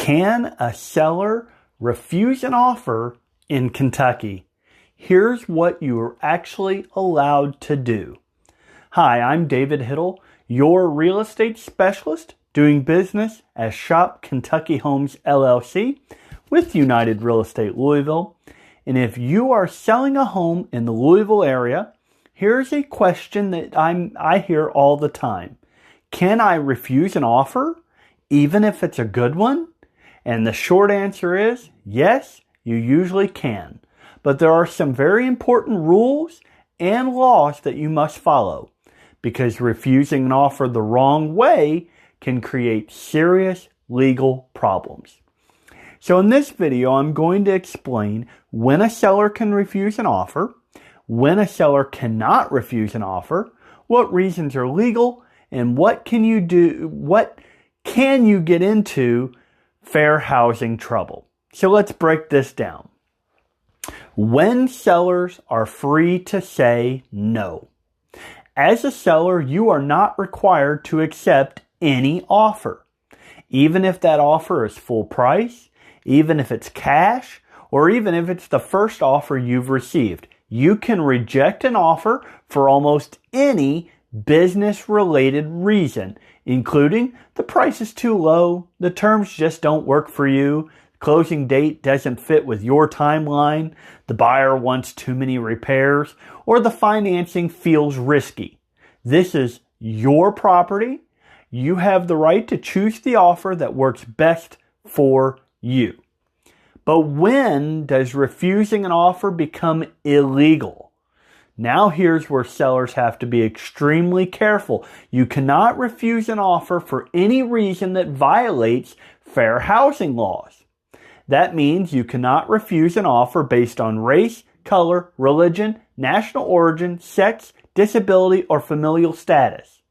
Can a seller refuse an offer in Kentucky? Here's what you are actually allowed to do. Hi, I'm David Hiddle, your real estate specialist doing business as Shop Kentucky Homes LLC with United Real Estate Louisville. And if you are selling a home in the Louisville area, here's a question that I hear all the time. Can I refuse an offer even if it's a good one? And the short answer is yes, you usually can. But there are some very important rules and laws that you must follow, because refusing an offer the wrong way can create serious legal problems. So in this video, I'm going to explain when a seller can refuse an offer, when a seller cannot refuse an offer, what reasons are legal, and what can you get into fair housing trouble. So let's break this down. When sellers are free to say no. As a seller, you are not required to accept any offer. Even if that offer is full price, even if it's cash, or even if it's the first offer you've received, you can reject an offer for almost any business-related reason, including the price is too low, the terms just don't work for you, closing date doesn't fit with your timeline, the buyer wants too many repairs, or the financing feels risky. This is your property. You have the right to choose the offer that works best for you. But when does refusing an offer become illegal? Now here's where sellers have to be extremely careful. You cannot refuse an offer for any reason that violates fair housing laws. That means you cannot refuse an offer based on race, color, religion, national origin, sex, disability, or familial status.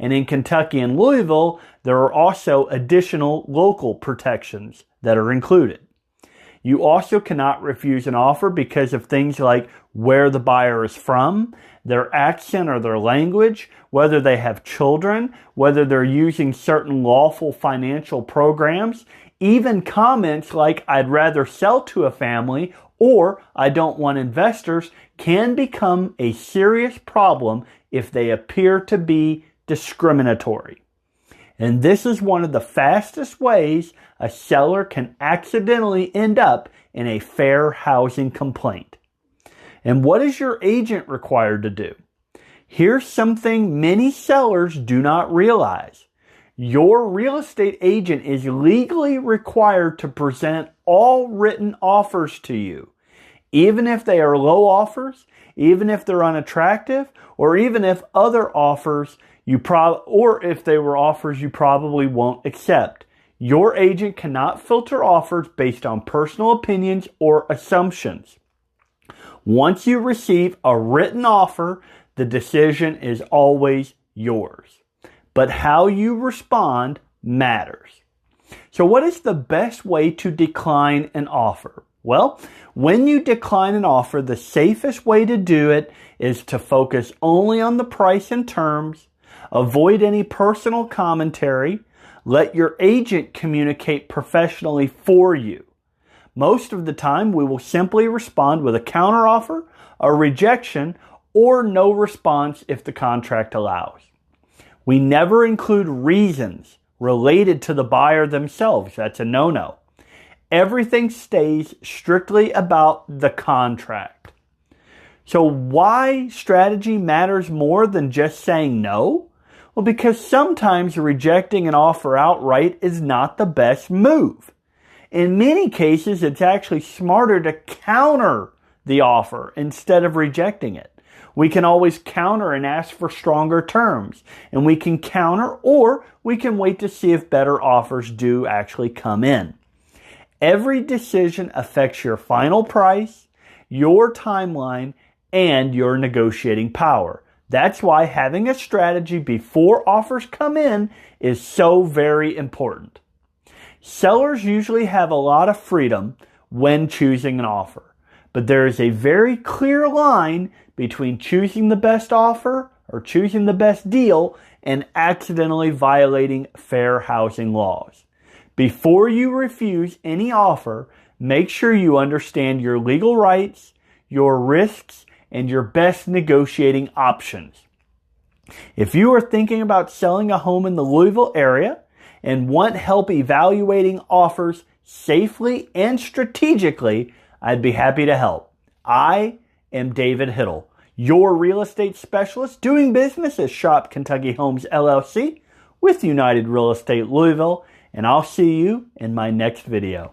And in Kentucky and Louisville, there are also additional local protections that are included. You also cannot refuse an offer because of things like where the buyer is from, their accent or their language, whether they have children, whether they're using certain lawful financial programs, even comments like I'd rather sell to a family or I don't want investors can become a serious problem if they appear to be discriminatory. And this is one of the fastest ways a seller can accidentally end up in a fair housing complaint. And what is your agent required to do? Here's something many sellers do not realize. Your real estate agent is legally required to present all written offers to you, even if they are low offers, even if they're unattractive, or even if other offers if they were offers you probably won't accept. Your agent cannot filter offers based on personal opinions or assumptions. Once you receive a written offer, the decision is always yours. But how you respond matters. So what is the best way to decline an offer? Well, when you decline an offer, the safest way to do it is to focus only on the price and terms, avoid any personal commentary, let your agent communicate professionally for you. Most of the time, we will simply respond with a counteroffer, a rejection, or no response if the contract allows. We never include reasons related to the buyer themselves. That's a no-no. Everything stays strictly about the contract. So why strategy matters more than just saying no? Well, because sometimes rejecting an offer outright is not the best move. In many cases, it's actually smarter to counter the offer instead of rejecting it. We can always counter and ask for stronger terms. And we can counter, or we can wait to see if better offers do actually come in. Every decision affects your final price, your timeline, and your negotiating power. That's why having a strategy before offers come in is so very important. Sellers usually have a lot of freedom when choosing an offer, but there is a very clear line between choosing the best offer or choosing the best deal and accidentally violating fair housing laws. Before you refuse any offer, make sure you understand your legal rights, your risks, and your best negotiating options. If you are thinking about selling a home in the Louisville area and want help evaluating offers safely and strategically, I'd be happy to help. I am David Hiddle, your real estate specialist doing business at Shop Kentucky Homes LLC with United Real Estate Louisville, and I'll see you in my next video.